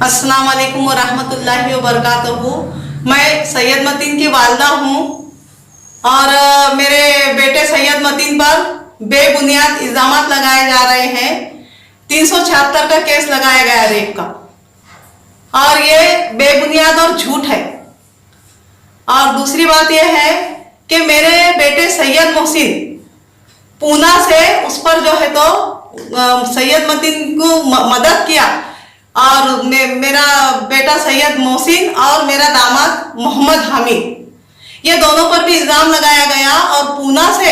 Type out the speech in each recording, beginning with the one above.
अस्सलाम वालेकुम व रहमतुल्लाहि व बरकातहू। मैं सैयद मतीन की वालदा हूँ और मेरे बेटे सैयद मतीन पर बेबुनियाद इल्जामात लगाए जा रहे हैं। 376 का केस लगाया गया रेप का और ये बेबुनियाद और झूठ है। और दूसरी बात यह है कि मेरे बेटे सैयद मोहसिन पूना से उस पर जो है तो सैयद मतीन को मदद किया और मेरा बेटा सैयद मोहसिन और मेरा दामाद मोहम्मद हामिद ये दोनों पर भी इल्जाम लगाया गया और पूना से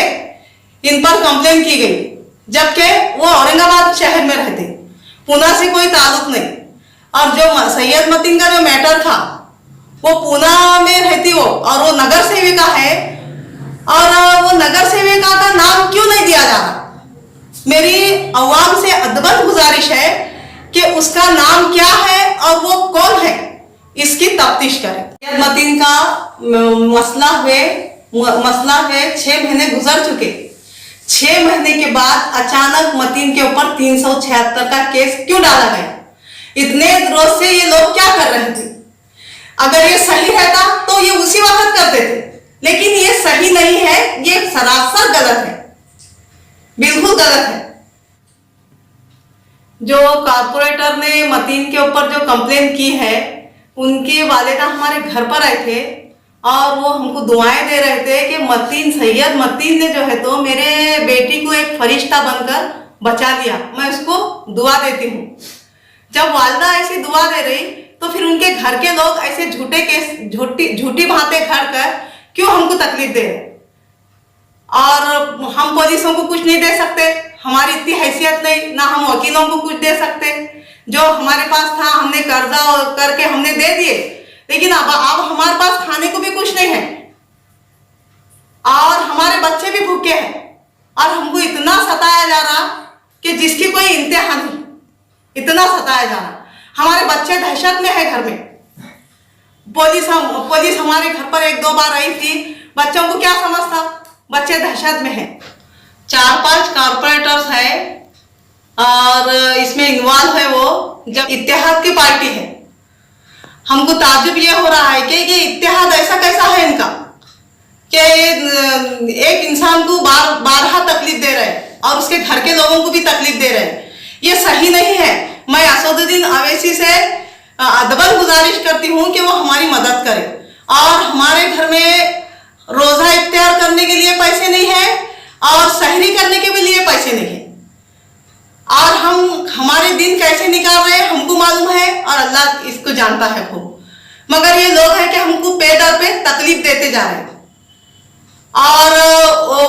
इन पर कंप्लेन की गई, जबकि वो औरंगाबाद शहर में रहते, पूना से कोई ताल्लुक नहीं। और जो सैयद मतीन का जो मैटर था वो पूना में रहती वो और वो नगर सेविका है और वो नगर सेविका का नाम क्यों नहीं दिया जा रहा। मेरी अवाम से अदबन गुजारिश है कि उसका नाम क्या है और वो कौन है, इसकी तफ्तीश करें। सैयद मतीन का मसला हुए 6 महीने गुजर चुके। 6 महीने के बाद अचानक मतीन के ऊपर 376 का केस क्यों डाला गया? इतने रोज से ये लोग क्या कर रहे थे? अगर ये सही रहता तो ये उसी वक्त करते थे, लेकिन ये सही नहीं है, ये सरासर गलत है, बिल्कुल गलत है। जो कारपोरेटर ने मतीन के ऊपर जो कंप्लेन की है, उनके वालिदा हमारे घर पर आए थे और वो हमको दुआएं दे रहे थे कि सैयद मतीन ने जो है तो मेरे बेटी को एक फरिश्ता बनकर बचा लिया, मैं उसको दुआ देती हूँ। जब वालिदा ऐसी दुआ दे रही तो फिर उनके घर के लोग ऐसे झूठी बातें कर क्यों हमको तकलीफ दे रहे? और हम पुलिसों को कुछ नहीं दे सकते, हमारी इतनी हैसियत नहीं, ना हम वकीलों को कुछ दे सकते। जो हमारे पास था हमने कर्जा करके हमने दे दिए, लेकिन अब हमारे पास खाने को भी कुछ नहीं है और हमारे बच्चे भी भूखे हैं और हमको इतना सताया जा रहा कि जिसकी कोई इंतहा नहीं, इतना सताया जा रहा। हमारे बच्चे दहशत में है घर में। पुलिस हमारे घर पर 1-2 बार आई थी, बच्चों को क्या समझता, बच्चे दहशत में हैं। 4-5 कारपोरेटर्स है और इसमें इन्वॉल्व है वो जब इत्तेहाद की पार्टी है। हमको ताज्जुब ये हो रहा है कि ये इत्तेहाद ऐसा कैसा है इनका कि एक इंसान को बारहा तकलीफ दे रहे और उसके घर के लोगों को भी तकलीफ दे रहे। ये सही नहीं है। मैं असदुद्दीन अवैसी से अदबन गुजारिश करती हूँ कि वो हमारी मदद करे। और हमारे घर में रोजा इफ्तार करने के लिए पैसे नहीं है और सहरी करने के भी लिए पैसे नहीं है और हमारे दिन कैसे निकाल रहे हैं हमको मालूम है और अल्लाह इसको जानता है खूब। मगर ये लोग हैं कि हमको पे दर पे तकलीफ देते जा रहे हैं और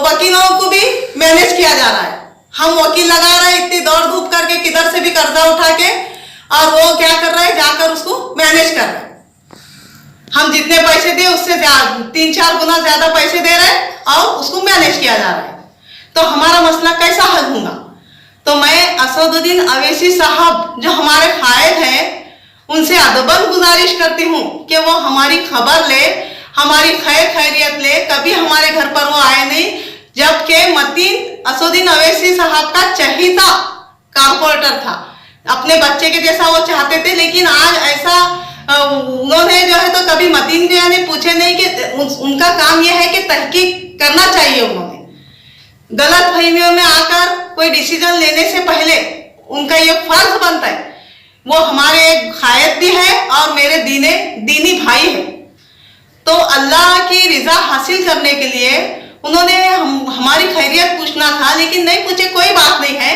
वकीलों को भी मैनेज किया जा रहा है। हम वकील लगा रहे हैं इतनी दौड़ धूप करके, किधर से भी कर्जा उठा के, और वो क्या कर रहे हैं, जाकर उसको मैनेज कर रहे हैं। हम जितने पैसे दिए उससे 3-4 गुना ज्यादा पैसे दे रहे हैं और उसको मैनेज किया जा रहा है। तो हमारा मसला कैसा हल होगा? तो मैं असदुद्दीन अवैसी साहब जो हमारे कायद हैं उनसे अदबन गुजारिश करती हूँ कि वो हमारी खबर ले, हमारी खैरियत ले। कभी हमारे घर पर वो आए नहीं, जबकि असदुद्दीन अवैसी साहब का चहीता कारपोरेटर था, अपने बच्चे के जैसा वो चाहते थे। लेकिन आज ऐसा उन्होंने जो है तो कभी मतीन जो है पूछे नहीं कि उनका काम यह है कि तहकीक करना चाहिए। उन्होंने गलत फहमियों में आकर कोई डिसीजन लेने से पहले उनका ये फर्ज बनता है। वो हमारे कायद भी है और मेरे दीनी भाई है। तो अल्लाह की रिजा हासिल करने के लिए उन्होंने हमारी खैरियत पूछना था, लेकिन नहीं पूछे, कोई बात नहीं है।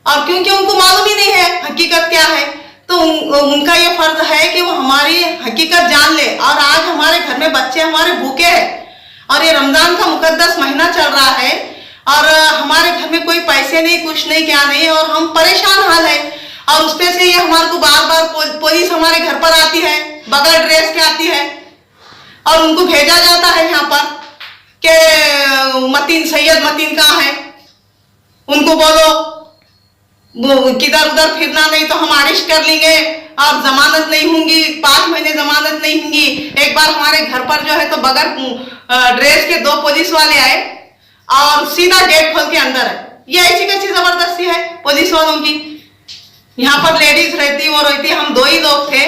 और क्योंकि उनको मालूम ही नहीं है हकीकत क्या है, तो उनका ये फर्ज है कि वो हमारी हकीकत जान ले। और आज हमारे घर में बच्चे हमारे भूखे हैं और ये रमजान का मुकद्दस महीना चल रहा है और हमारे घर में कोई पैसे नहीं, कुछ नहीं, क्या नहीं, और हम परेशान हाल है। और उस पे से ये हमारे को बार पुलिस हमारे घर पर आती है, बगैर ड्रेस के आती है और उनको भेजा जाता है यहाँ पर कि सैयद मतीन कहाँ है, उनको बोलो किधर उधर फिरना, नहीं तो हम अरेस्ट कर लेंगे और जमानत नहीं होंगी, 5 महीने जमानत नहीं होंगी। एक बार हमारे घर पर जो है तो बगैर ड्रेस के 2 पुलिस वाले आए और सीधा गेट खोल के अंदर है। ये ऐसी कैसी जबरदस्ती है पुलिस वालों की? यहाँ पर लेडीज रहती वो रहती, हम 2 ही लोग थे।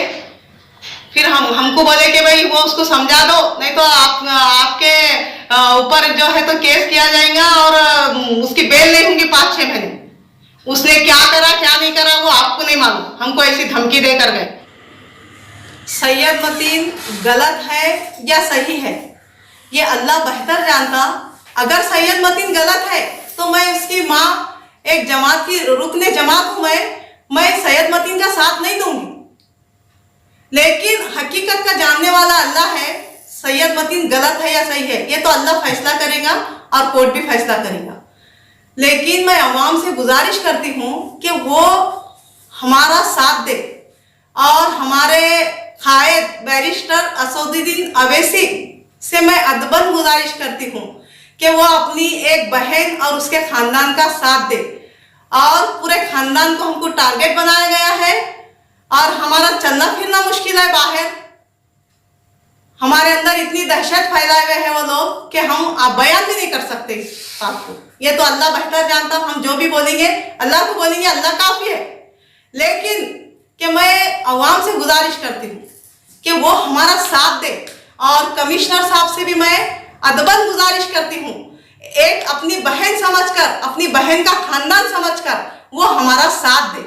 फिर हमको बोले कि भाई वो उसको समझा दो, नहीं तो आपके ऊपर जो है तो केस किया जाएगा और उसकी बेल नहीं होगी 5-6 महीने। उसने क्या करा क्या नहीं करा वो आपको नहीं मालूम, हमको ऐसी धमकी देकर गए। सैयद मतीन गलत है या सही है ये अल्लाह बेहतर जानता। अगर सैयद मतीन गलत है तो मैं उसकी माँ, एक जमात की रुकने जमात हूं मैं सैयद मतीन का साथ नहीं दूंगी। लेकिन हकीकत का जानने वाला अल्लाह है। सैयद मतीन गलत है या सही है ये तो अल्लाह फैसला करेगा और कोर्ट भी फैसला करेगा। लेकिन मैं अवाम से गुजारिश करती हूँ कि वो हमारा साथ दे और हमारे कायद बैरिस्टर असदुद्दीन अवैसी से मैं अदबन गुजारिश करती हूँ कि वो अपनी एक बहन और उसके खानदान का साथ दे। और पूरे खानदान को हमको टारगेट बनाया गया है और हमारा चलना फिरना मुश्किल है बाहर। हमारे अंदर इतनी दहशत फैलाए हुए हैं वो लोग कि हम आप बयान भी नहीं कर सकते इस बात को। ये तो अल्लाह बेहतर जानता, हम जो भी बोलेंगे अल्लाह को बोलेंगे, अल्लाह काफी है। लेकिन कि मैं अवाम से गुजारिश करती हूँ कि वो हमारा साथ दे और कमिश्नर साहब से भी मैं अदबन गुजारिश करती हूँ, एक अपनी बहन समझकर, अपनी बहन का खानदान समझकर वो हमारा साथ दे।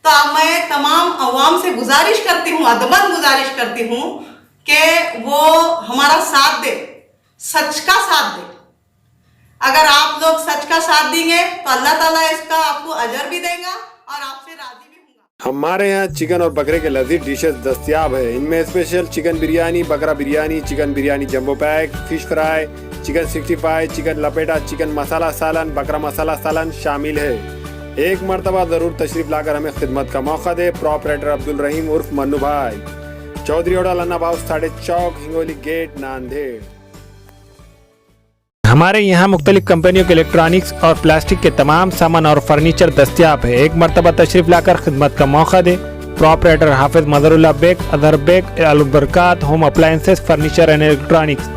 तो मैं तमाम अवाम से गुजारिश करती हूँ, अदबन गुजारिश करती हूँ कि वो हमारा साथ दे, सच का साथ दे। अगर आप लोग सच का साथ देंगे तो अल्लाह ताला इसका आपको अजर भी देगा और आपसे राजी भी होगा। हमारे यहाँ चिकन और बकरे के लजीज डिशेस दस्तियाब है। इनमें स्पेशल चिकन बिरयानी, बकरा biryani, chicken biryani jumbo pack, fish fry, chicken 65, chicken लपेटा, चिकन मसाला सालन, बकरा मसाला सालन शामिल है। एक मरतबा जरूर तशरीफ लाकर हमें खिदमत का मौका दे। प्रोपराइटर अब्दुल रहीम उर्फ मन्नू भाई, चौधरी ओडा लन्ना बाउस थाड़े चौक, हिंगोली गेट, नांदेड़। हमारे यहाँ मुख्तलिफ कंपनियों के इलेक्ट्रॉनिक्स और प्लास्टिक के तमाम सामान और फर्नीचर दस्तियाब है। एक मरतबा तशरीफ लाकर खिदमत का मौका दे। Proprietor Hafiz Mazharullah Baig, Adhar Baig, Albarkat home appliances, furniture and electronics,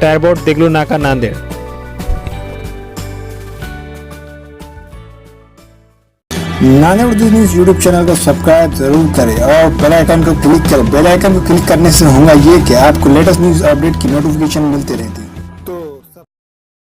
टायरबोर्ड, Deglur Naka, Nanded. Nanded Urdu news YouTube channel को सब्सक्राइब जरूर करें और बेल आइकन को क्लिक करें। बेल आइकन को क्लिक करने से होगा ये कि आपको लेटेस्ट न्यूज अपडेट की नोटिफिकेशन मिलती रहती है।